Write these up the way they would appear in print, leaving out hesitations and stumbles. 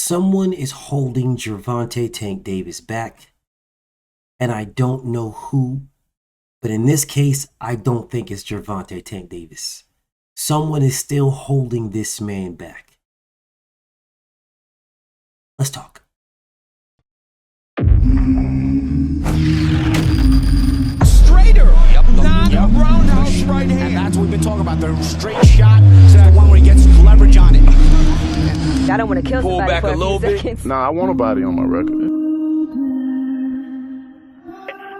Someone is holding Gervonta Tank Davis back, and I don't know who, but in this case, I don't think it's Gervonta Tank Davis. Someone is still holding this man back. Let's talk. Straighter, not Yep. roundhouse right hand. And that's what we've been talking about. The straight shot is the one where he gets leverage on it. I don't want to kill Pull somebody back for a little few bit. seconds. Nah, I want a body on my record.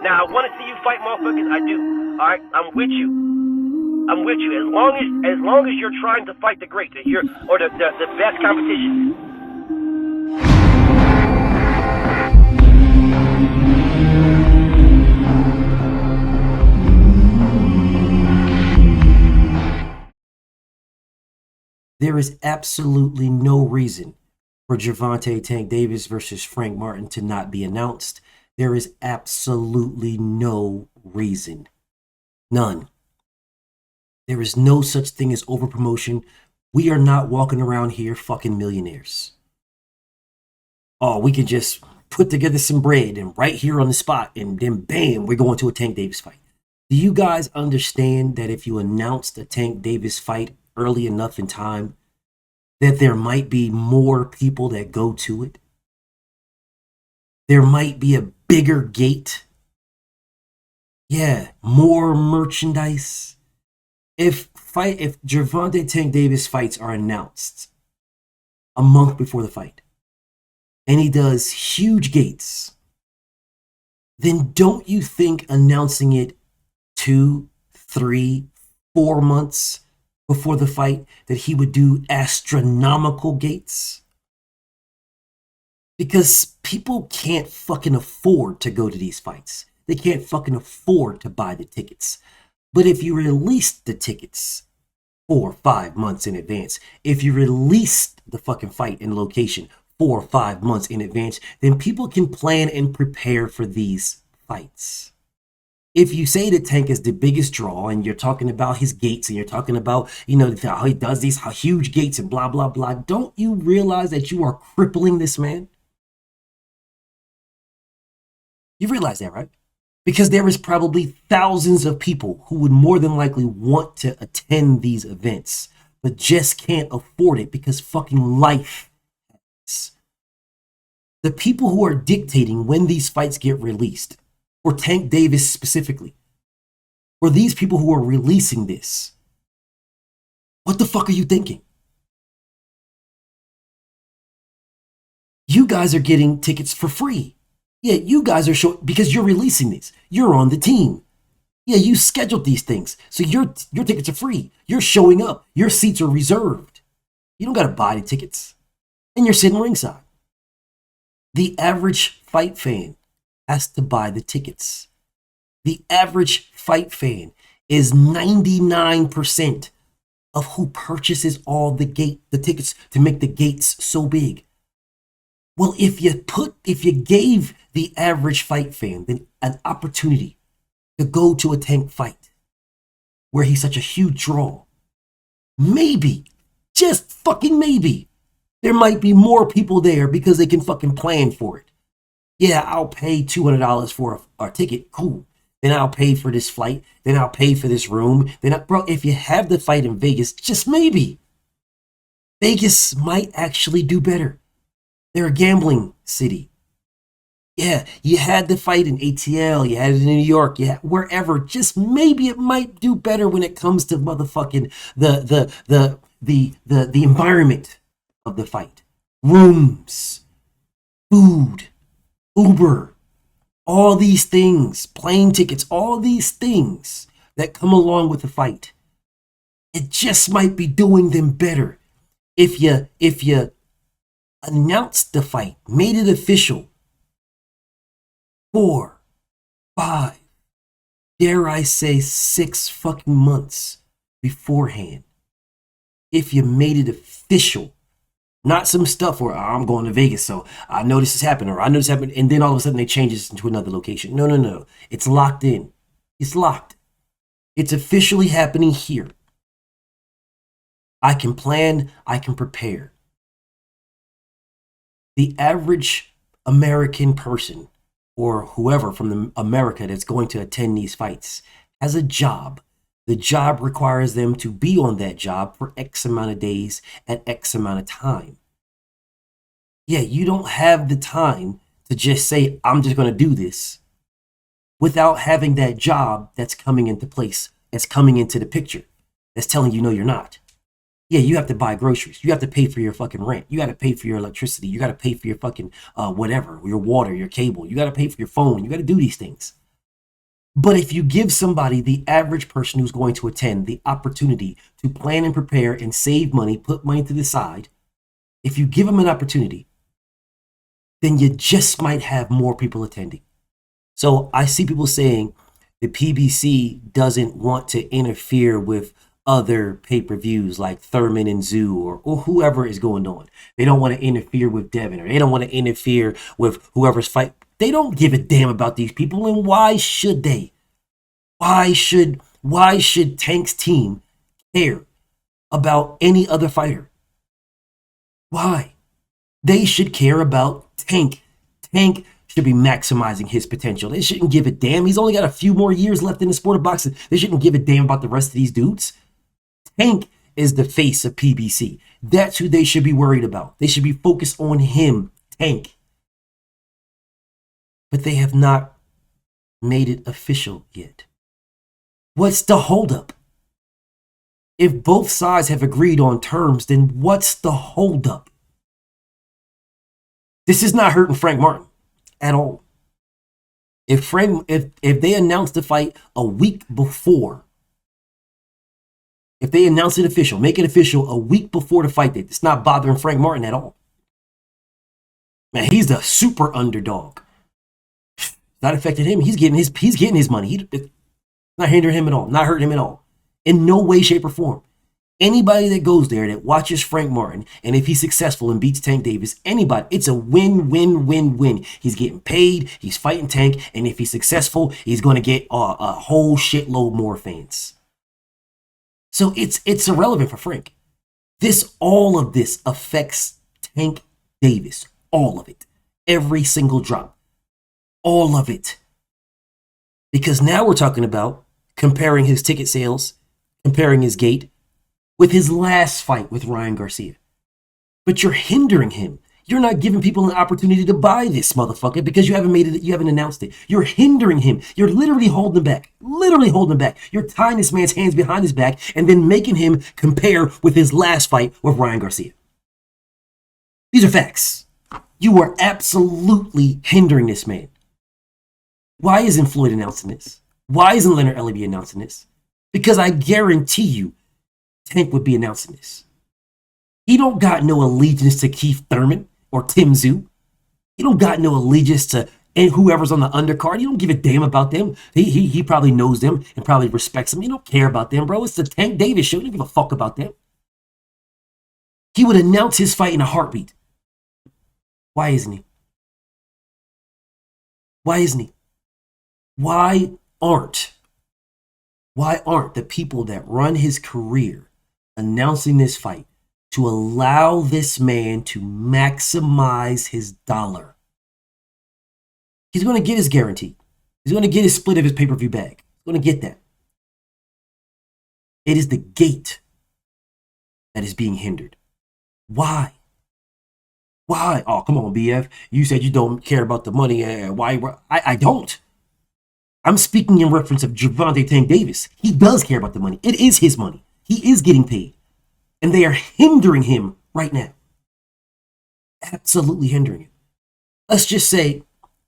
Now, I want to see you fight motherfuckers. I do. All right, I'm with you. I'm with you. As long as you're trying to fight the great, the best competition. There is absolutely no reason for Gervonta Tank Davis versus Frank Martin to not be announced. There is absolutely no reason. None. There is no such thing as overpromotion. We are not walking around here fucking millionaires. Oh, we can just put together some bread and right here on the spot and then bam, we're going to a Tank Davis fight. Do you guys understand that if you announced a Tank Davis fight early enough in time, that there might be more people that go to it? There might be a bigger gate. Yeah, more merchandise. If Gervonta Tank Davis fights are announced a month before the fight, and he does huge gates, then don't you think announcing it 2, 3, 4 months before the fight that he would do astronomical gates? Because people can't fucking afford to go to these fights. They can't fucking afford to buy the tickets. But if you release the tickets 4 or 5 months in advance, if you release the fucking fight and location 4 or 5 months in advance, then people can plan and prepare for these fights. If you say that Tank is the biggest draw and you're talking about his gates and you're talking about, how he does these huge gates and blah, blah, blah, don't you realize that you are crippling this man? You realize that, right? Because there is probably thousands of people who would more than likely want to attend these events, but just can't afford it because fucking life happens. The people who are dictating when these fights get released, or Tank Davis specifically, or these people who are releasing this, what the fuck are you thinking? You guys are getting tickets for free. Yeah, you guys are showing, because you're releasing these. You're on the team. Yeah, you scheduled these things. So your tickets are free. You're showing up. Your seats are reserved. You don't got to buy the tickets. And you're sitting ringside. The average fight fan has to buy the tickets. The average fight fan is 99% of who purchases all the tickets to make the gates so big. Well, if you gave the average fight fan then an opportunity to go to a Tank fight where he's such a huge draw, maybe, just fucking maybe, there might be more people there because they can fucking plan for it. Yeah, I'll pay $200 for a ticket. Cool. Then I'll pay for this flight. Then I'll pay for this room. Bro, if you have the fight in Vegas, just maybe, Vegas might actually do better. They're a gambling city. Yeah, you had the fight in ATL, you had it in New York, wherever. Just maybe it might do better when it comes to motherfucking the environment of the fight. Rooms, food, Uber, all these things, plane tickets, all these things that come along with the fight. It just might be doing them better if you announced the fight, made it official 4, 5, dare I say 6 fucking months beforehand. If you made it official, not some stuff where I'm going to Vegas, so I know this has happened, or I know this happened, and then all of a sudden they change this into another location. No. It's locked in. It's locked. It's officially happening here. I can plan, I can prepare. The average American person or whoever from America that's going to attend these fights has a job. The job requires them to be on that job for X amount of days at X amount of time. Yeah, you don't have the time to just say, I'm just going to do this without having that job that's coming into place, that's coming into the picture, that's telling you, no, you're not. Yeah, you have to buy groceries. You have to pay for your fucking rent. You got to pay for your electricity. You got to pay for your fucking whatever, your water, your cable. You got to pay for your phone. You got to do these things. But if you give somebody, the average person who's going to attend, the opportunity to plan and prepare and save money, put money to the side, if you give them an opportunity, then you just might have more people attending. So I see people saying the PBC doesn't want to interfere with other pay-per-views like Thurman and Zoo or whoever is going on. They don't want to interfere with Devin, or they don't want to interfere with whoever's fight. They don't give a damn about these people, and why should they? Why should Tank's team care about any other fighter? Why? They should care about Tank. Tank should be maximizing his potential. They shouldn't give a damn. He's only got a few more years left in the sport of boxing. They shouldn't give a damn about the rest of these dudes. Tank is the face of PBC. That's who they should be worried about. They should be focused on him, Tank. But they have not made it official yet. What's the holdup? If both sides have agreed on terms, then what's the holdup? This is not hurting Frank Martin at all. If they announce the fight a week before, if they announce it official, make it official a week before the fight date, it's not bothering Frank Martin at all. Man, he's the super underdog. Not affected him. He's getting his money. It's not hindering him at all. Not hurting him at all. In no way, shape, or form. Anybody that goes there that watches Frank Martin, and if he's successful and beats Tank Davis, anybody, it's a win, win, win, win. He's getting paid. He's fighting Tank, and if he's successful, he's going to get a whole shitload more fans. So it's irrelevant for Frank. All of this affects Tank Davis. All of it. Every single drop. All of it. Because now we're talking about comparing his ticket sales, comparing his gate with his last fight with Ryan Garcia. But you're hindering him. You're not giving people an opportunity to buy this motherfucker because you haven't made it, you haven't announced it. You're hindering him. You're literally holding him back. Literally holding him back. You're tying this man's hands behind his back and then making him compare with his last fight with Ryan Garcia. These are facts. You are absolutely hindering this man. Why isn't Floyd announcing this? Why isn't Leonard Ellerbe announcing this? Because I guarantee you, Tank would be announcing this. He don't got no allegiance to Keith Thurman or Tim Tszyu. He don't got no allegiance to whoever's on the undercard. He don't give a damn about them. He probably knows them and probably respects them. He don't care about them, bro. It's the Tank Davis show. He don't give a fuck about them. He would announce his fight in a heartbeat. Why isn't he? Why isn't he? Why aren't the people that run his career announcing this fight to allow this man to maximize his dollar? He's going to get his guarantee. He's going to get his split of his pay-per-view bag. He's going to get that. It is the gate that is being hindered. Why? Why? Oh, come on, BF. You said you don't care about the money. Why? I don't. I'm speaking in reference of Gervonta Tank Davis. He does care about the money. It is his money. He is getting paid. And they are hindering him right now. Absolutely hindering him. Let's just say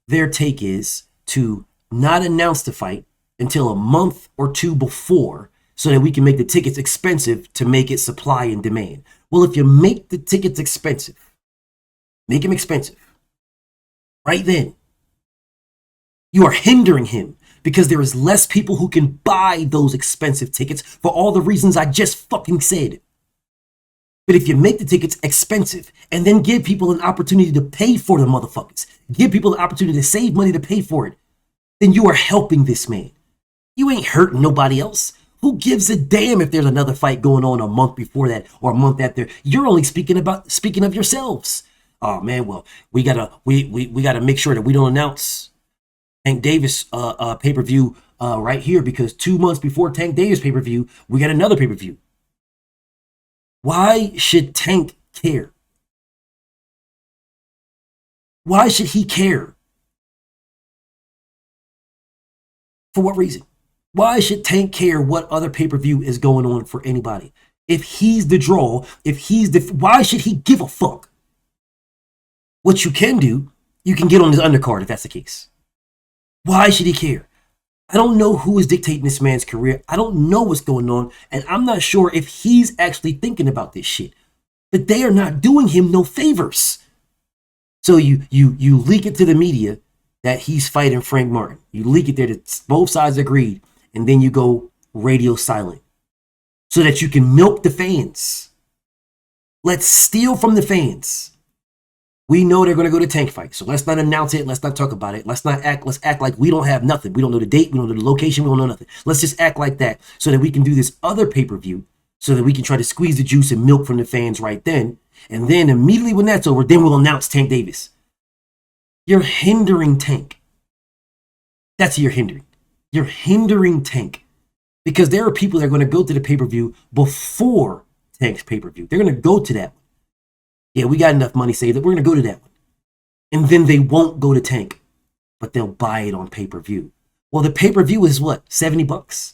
their take is to not announce the fight until a month or two before so that we can make the tickets expensive to make it supply and demand. Well, if you make the tickets expensive, make them expensive right then, you are hindering him because there is less people who can buy those expensive tickets for all the reasons I just fucking said. But if you make the tickets expensive and then give people an opportunity to pay for the motherfuckers, give people the opportunity to save money to pay for it, then you are helping this man. You ain't hurting nobody else. Who gives a damn if there's another fight going on a month before that or a month after? You're only speaking of yourselves. Oh man, well, we gotta make sure that we don't announce Tank Davis pay-per-view right here, because 2 months before Tank Davis pay-per-view, we got another pay-per-view. Why should Tank care? Why should he care? For what reason? Why should Tank care what other pay-per-view is going on for anybody? If he's the draw, why should he give a fuck? What you can do, you can get on his undercard if that's the case. Why should he care? I don't know who is dictating this man's career. I don't know what's going on, and I'm not sure if he's actually thinking about this shit. But they are not doing him no favors. So you leak it to the media that he's fighting Frank Martin. You leak it there that both sides agreed, and then you go radio silent so that you can milk the fans. Let's steal from the fans. We know they're going to go to Tank fight, so let's not announce it. Let's not talk about it. Let's act like we don't have nothing. We don't know the date. We don't know the location. We don't know nothing. Let's just act like that so that we can do this other pay-per-view so that we can try to squeeze the juice and milk from the fans right then. And then immediately when that's over, then we'll announce Tank Davis. You're hindering Tank. That's who you're hindering. You're hindering Tank. Because there are people that are going to go to the pay-per-view before Tank's pay-per-view. They're going to go to that one. Yeah, we got enough money saved that we're going to go to that one. And then they won't go to Tank, but they'll buy it on pay-per-view. Well, the pay-per-view is what? $70?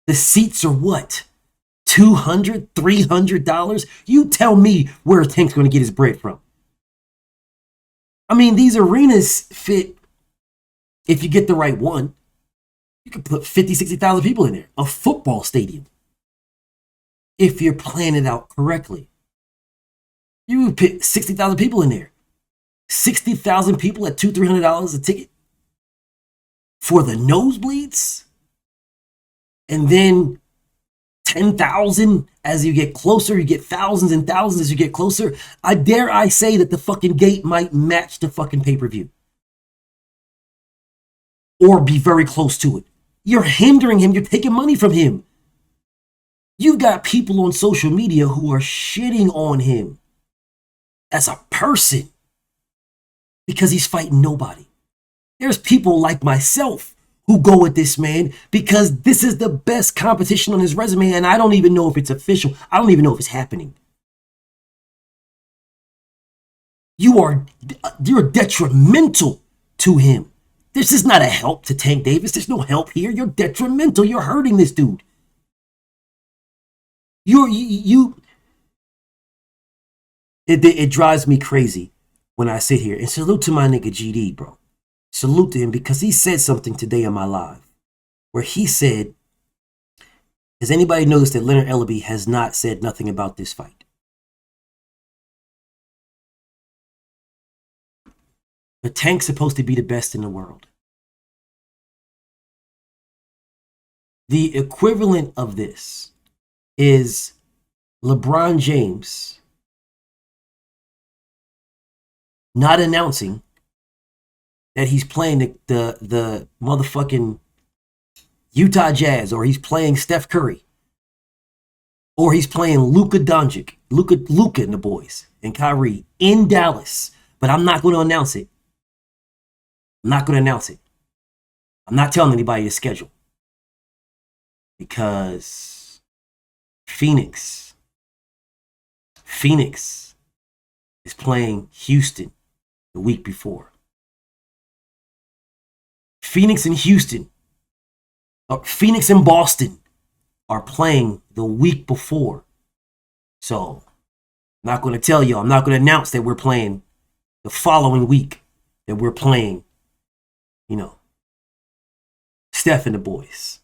The seats are what? $200, $300? You tell me where Tank's going to get his bread from. I mean, these arenas fit, if you get the right one, you could put 50, 60,000 people in there. A football stadium. If you're planning it out correctly. You would put 60,000 people in there. 60,000 people at $200, $300 a ticket for the nosebleeds? And then 10,000 as you get closer. You get thousands and thousands as you get closer. I say that the fucking gate might match the fucking pay-per-view. Or be very close to it. You're hindering him. You're taking money from him. You've got people on social media who are shitting on him as a person because he's fighting nobody. There's people like myself who go with this man because this is the best competition on his resume, and I don't even know if it's official. I don't even know if it's happening. You're detrimental to him. This is not a help to Tank Davis. There's no help here. You're detrimental. You're hurting this dude. It drives me crazy when I sit here and salute to my nigga GD, bro. Salute to him because he said something today on my live where he said, has anybody noticed that Leonard Ellaby has not said nothing about this fight? But Tank's supposed to be the best in the world. The equivalent of this is LeBron James not announcing that he's playing the motherfucking Utah Jazz, or he's playing Steph Curry, or he's playing Luka Doncic, Luka and the boys, and Kyrie in Dallas. But I'm not going to announce it. I'm not going to announce it. I'm not telling anybody the schedule. Because Phoenix is playing Houston the week before. Phoenix and Boston are playing the week before. So, I'm not going to tell you, I'm not going to announce that we're playing the following week, that we're playing, Steph and the boys.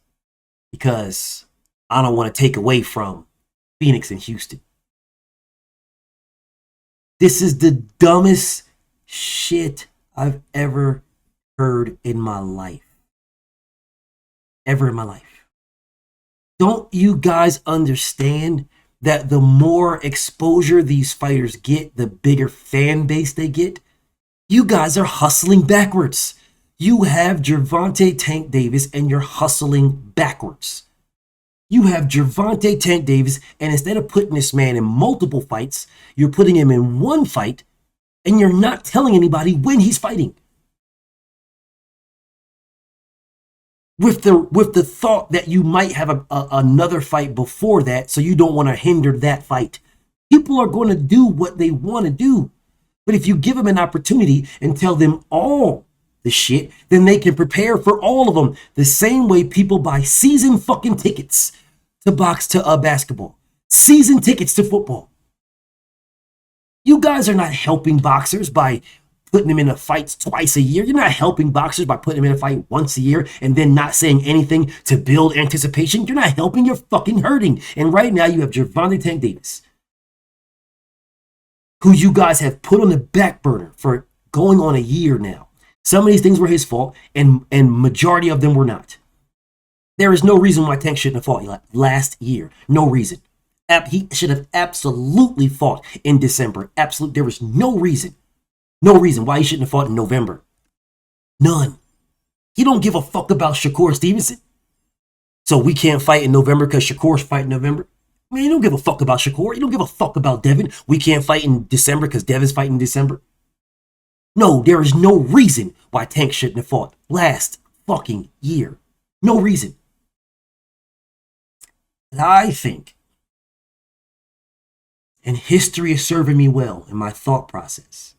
Because I don't want to take away from Phoenix and Houston. This is the dumbest shit I've ever heard in my life. Ever in my life. Don't you guys understand that the more exposure these fighters get, the bigger fan base they get? You guys are hustling backwards. You have Gervonta Tank Davis and you're hustling backwards. You have Gervonta Tank Davis, and instead of putting this man in multiple fights, you're putting him in one fight And you're not telling anybody when he's fighting. With the thought that you might have another fight before that, so you don't want to hinder that fight. People are going to do what they want to do. But if you give them an opportunity and tell them all the shit, then they can prepare for all of them. The same way people buy season fucking tickets to basketball, season tickets to football. You guys are not helping boxers by putting them in a fight twice a year. You're not helping boxers by putting them in a fight once a year and then not saying anything to build anticipation. You're not helping, you're fucking hurting. And right now you have Gervonta Tank Davis, who you guys have put on the back burner for going on a year now. Some of these things were his fault, and majority of them were not. There is no reason why Tank shouldn't have fought last year. No reason. He should have absolutely fought in December. Absolutely. There was no reason. No reason why he shouldn't have fought in November. None. He don't give a fuck about Shakur Stevenson. So we can't fight in November because Shakur's fighting in November. Man, you don't give a fuck about Shakur. You don't give a fuck about Devin. We can't fight in December because Devin's fighting in December. No, there is no reason why Tank shouldn't have fought last fucking year. No reason. And I think, and history is serving me well in my thought process,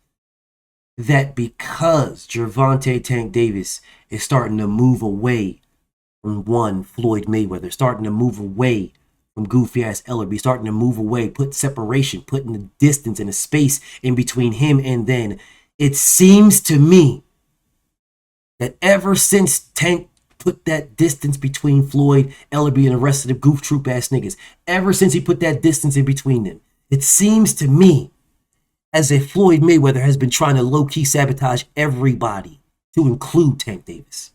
that because Gervonta Tank Davis is starting to move away from Floyd Mayweather, starting to move away from goofy ass Ellerby, starting to move away, put separation, putting the distance and a space in between him and then, it seems to me that ever since Tank put that distance between Floyd, Ellerby, and the rest of the goof troop ass niggas, ever since he put that distance in between them, it seems to me as if Floyd Mayweather has been trying to low-key sabotage everybody, to include Tank Davis.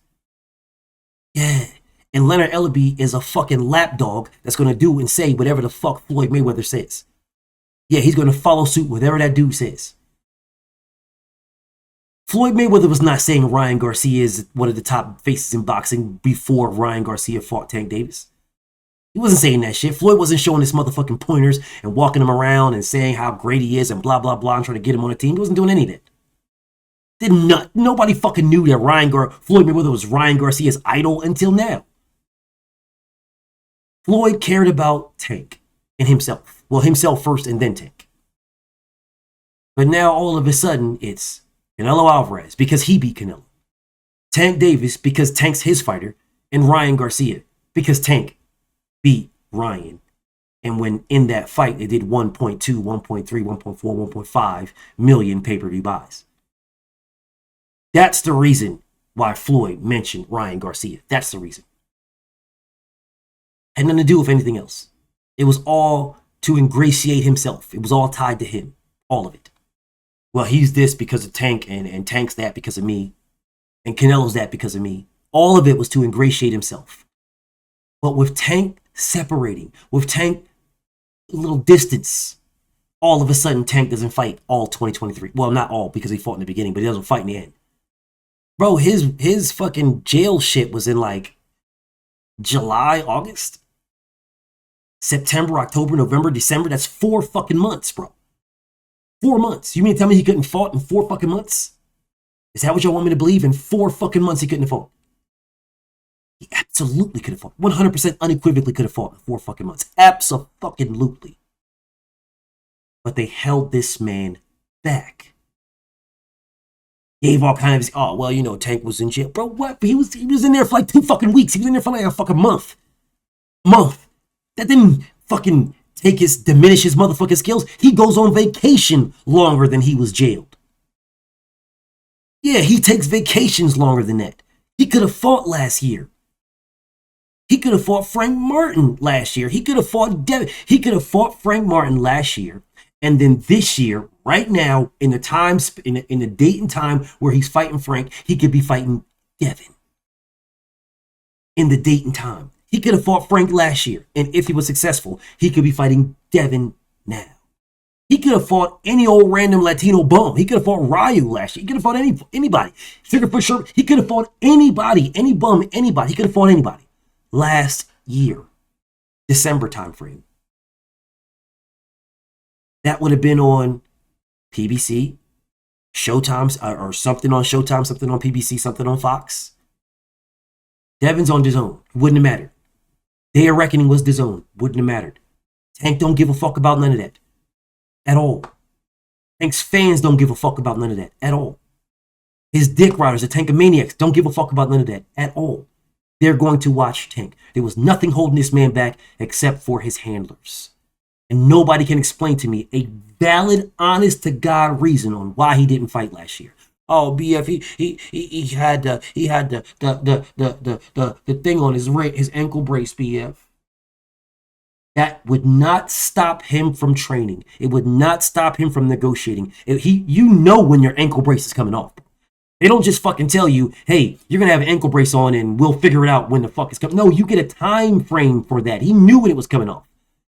Yeah. And Leonard Ellerby is a fucking lapdog that's going to do and say whatever the fuck Floyd Mayweather says. Yeah, he's going to follow suit whatever that dude says. Floyd Mayweather was not saying Ryan Garcia is one of the top faces in boxing before Ryan Garcia fought Tank Davis. He wasn't saying that shit. Floyd wasn't showing his motherfucking pointers and walking him around and saying how great he is and blah, blah, blah, and trying to get him on the team. He wasn't doing any of that. Nobody fucking knew that Floyd Mayweather was Ryan Garcia's idol until now. Floyd cared about Tank and himself. Well, himself first and then Tank. But now all of a sudden it's Canelo Alvarez because he beat Canelo. Tank Davis because Tank's his fighter. And Ryan Garcia because Tank beat Ryan. And when in that fight, they did 1.2, 1.3, 1.4, 1.5 million pay-per-view buys. That's the reason why Floyd mentioned Ryan Garcia. That's the reason. Had nothing to do with anything else. It was all to ingratiate himself. It was all tied to him. All of it. Well, he's this because of Tank, and Tank's that because of me, and Canelo's that because of me. All of it was to ingratiate himself. But with Tank separating, with Tank a little distance, all of a sudden Tank doesn't fight all 2023. Well, not all because he fought in the beginning, but he doesn't fight in the end. Bro, his fucking jail shit was in like July, August, September, October, November, December. That's 4 fucking months, bro. 4 months. You mean to tell me he couldn't fought in 4 fucking months? Is that what y'all want me to believe? In 4 fucking months he couldn't have fought? He absolutely could have fought. 100% unequivocally could have fought in 4 fucking months. Absolutely. But they held this man back. Gave all kinds of, Tank was in jail. Bro, what? He was in there for like 2 fucking weeks. He was in there for like a fucking month. That didn't fucking diminish his motherfucking skills. He goes on vacation longer than he was jailed. Yeah, he takes vacations longer than that. He could have fought last year. He could have fought Frank Martin last year. He could have fought Devin. He could have fought Frank Martin last year. And then this year, right now, in the date and time where he's fighting Frank, he could be fighting Devin. In the date and time. He could have fought Frank last year. And if he was successful, he could be fighting Devin now. He could have fought any old random Latino bum. He could have fought Ryu last year. He could have fought anybody. Sugarfoot Sherman. He could have fought anybody. Any bum, anybody. He could have fought anybody. Last year. December time frame. That would have been on PBC, Showtime or something on Showtime, something on PBC, something on Fox. Devin's on DAZN. Wouldn't have mattered. Day of Reckoning was DAZN. Wouldn't have mattered. Tank don't give a fuck about none of that. At all. Tank's fans don't give a fuck about none of that. At all. His dick riders, the Tankamaniacs, don't give a fuck about none of that. At all. They're going to watch Tank. There was nothing holding this man back except for his handlers. And nobody can explain to me a valid, honest to God reason on why he didn't fight last year. Oh, BF, he had the thing on his ankle brace, BF. That would not stop him from training. It would not stop him from negotiating. You know when your ankle brace is coming off. They don't just fucking tell you, hey, you're going to have an ankle brace on and we'll figure it out when the fuck it's coming. No, you get a time frame for that. He knew when it was coming off.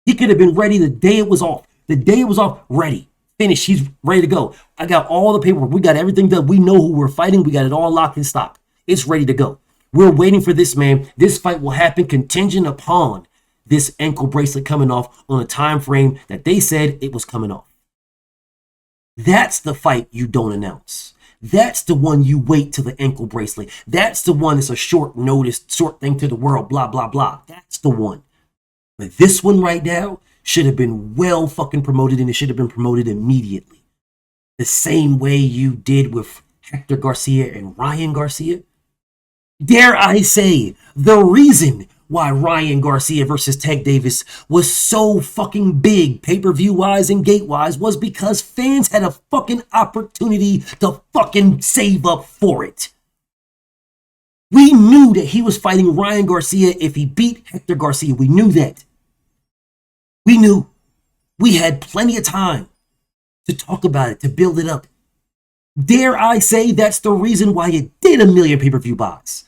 He could have been ready the day it was off. The day it was off, ready. Finished. He's ready to go. I got all the paperwork. We got everything done. We know who we're fighting. We got it all locked and stocked. It's ready to go. We're waiting for this man. This fight will happen contingent upon this ankle bracelet coming off on a time frame that they said it was coming off. That's the fight you don't announce. That's the one you wait till the ankle bracelet. That's the one that's a short notice, short thing to the world, blah, blah, blah. That's the one. But this one right now should have been well fucking promoted, and it should have been promoted immediately. The same way you did with Hector Garcia and Ryan Garcia. Dare I say, the reason why Ryan Garcia versus Tank Davis was so fucking big pay-per-view wise and gate wise was because fans had a fucking opportunity to fucking save up for it. We knew that he was fighting Ryan Garcia if he beat Hector Garcia. We knew that. We knew. We had plenty of time to talk about it, to build it up. Dare I say that's the reason why it did 1 million pay-per-view buys.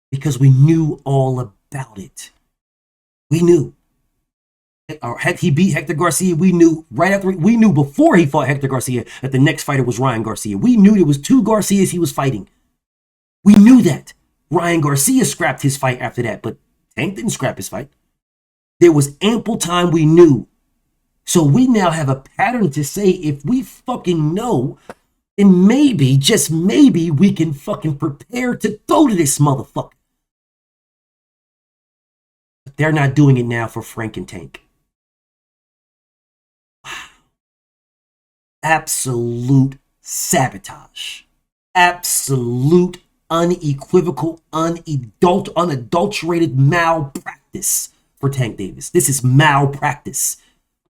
Because we knew all about it. We knew. Or heck, he beat Hector Garcia. We knew right after. We knew before he fought Hector Garcia that the next fighter was Ryan Garcia. We knew there was 2 Garcias he was fighting. We knew that. Ryan Garcia scrapped his fight after that, but Tank didn't scrap his fight. There was ample time, we knew. So we now have a pattern to say if we fucking know, then maybe, just maybe, we can fucking prepare to go to this motherfucker. But they're not doing it now for Frank and Tank. Wow. Absolute sabotage. Absolute, unequivocal, unadulterated malpractice for Tank Davis. This is malpractice.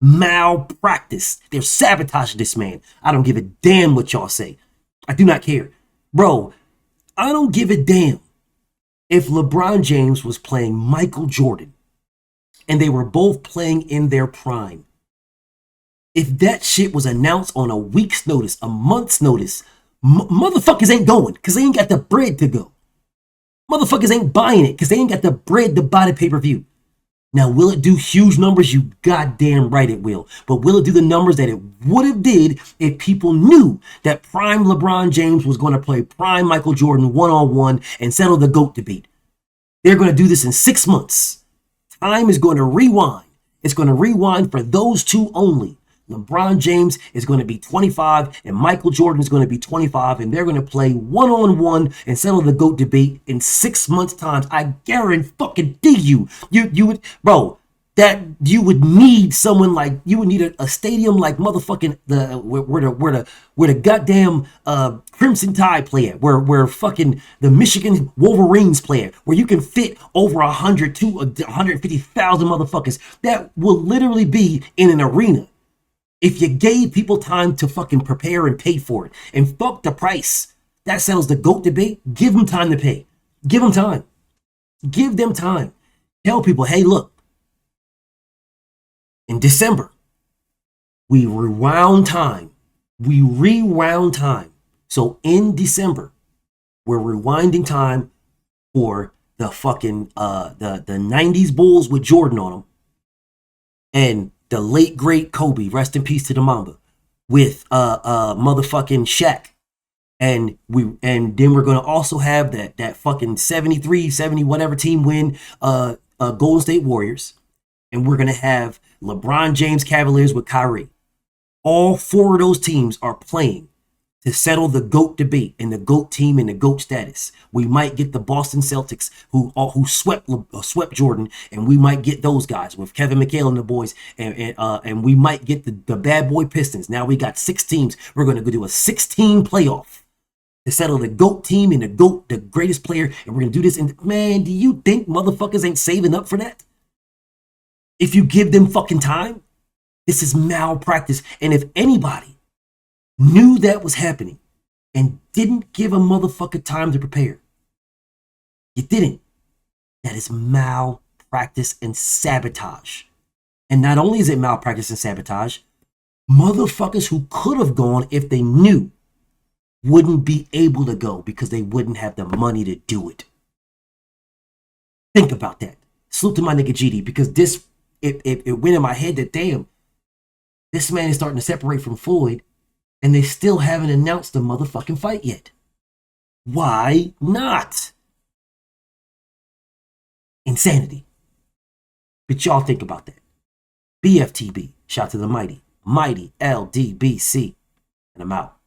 Malpractice. They're sabotaging this man. I don't give a damn what y'all say. I do not care. Bro, I don't give a damn if LeBron James was playing Michael Jordan and they were both playing in their prime. If that shit was announced on a week's notice, a month's notice, motherfuckers ain't going because they ain't got the bread to go. Motherfuckers ain't buying it because they ain't got the bread to buy the pay-per-view. Now, will it do huge numbers? You goddamn right it will. But will it do the numbers that it would have did if people knew that prime LeBron James was going to play prime Michael Jordan one-on-one and settle the GOAT debate? They're going to do this in 6 months. Time is going to rewind. It's going to rewind for those two only. LeBron James is going to be 25 and Michael Jordan is going to be 25, and they're going to play one-on-one and settle the GOAT debate in 6 months' time. I guarantee fucking you. You would, bro, that you would need someone like, you would need a stadium like motherfucking where the goddamn Crimson Tide play at, where fucking the Michigan Wolverines play at, where you can fit over 100 to 150,000 motherfuckers. That will literally be in an arena. If you gave people time to fucking prepare and pay for it, and fuck the price, that settles the GOAT debate. Give them time to pay. Give them time. Give them time. Tell people, hey, look, in December, we rewound time. We rewound time. So in December, we're rewinding time for the fucking the 90s Bulls with Jordan on them, and the late great Kobe, rest in peace to the Mamba, with motherfucking Shaq. And then we're gonna also have that fucking 73, 70 whatever team win Golden State Warriors. And we're gonna have LeBron James Cavaliers with Kyrie. All 4 of those teams are playing to settle the GOAT debate and the GOAT team and the GOAT status. We might get the Boston Celtics who swept Jordan, and we might get those guys with Kevin McHale and the boys, and we might get the bad boy Pistons. Now we got 6 teams. We're going to do a 16 playoff to settle the GOAT team and the GOAT, the greatest player, and we're going to do this. And man, do you think motherfuckers ain't saving up for that? If you give them fucking time, this is malpractice. And if anybody knew that was happening and didn't give a motherfucker time to prepare, you didn't. That is malpractice and sabotage. And not only is it malpractice and sabotage, motherfuckers who could have gone if they knew wouldn't be able to go because they wouldn't have the money to do it. Think about that. Salute to my nigga GD, because this, it went in my head that, damn, this man is starting to separate from Floyd and they still haven't announced the motherfucking fight yet. Why not? Insanity. But y'all think about that. BFTB, shout to the mighty LDBC, and I'm out.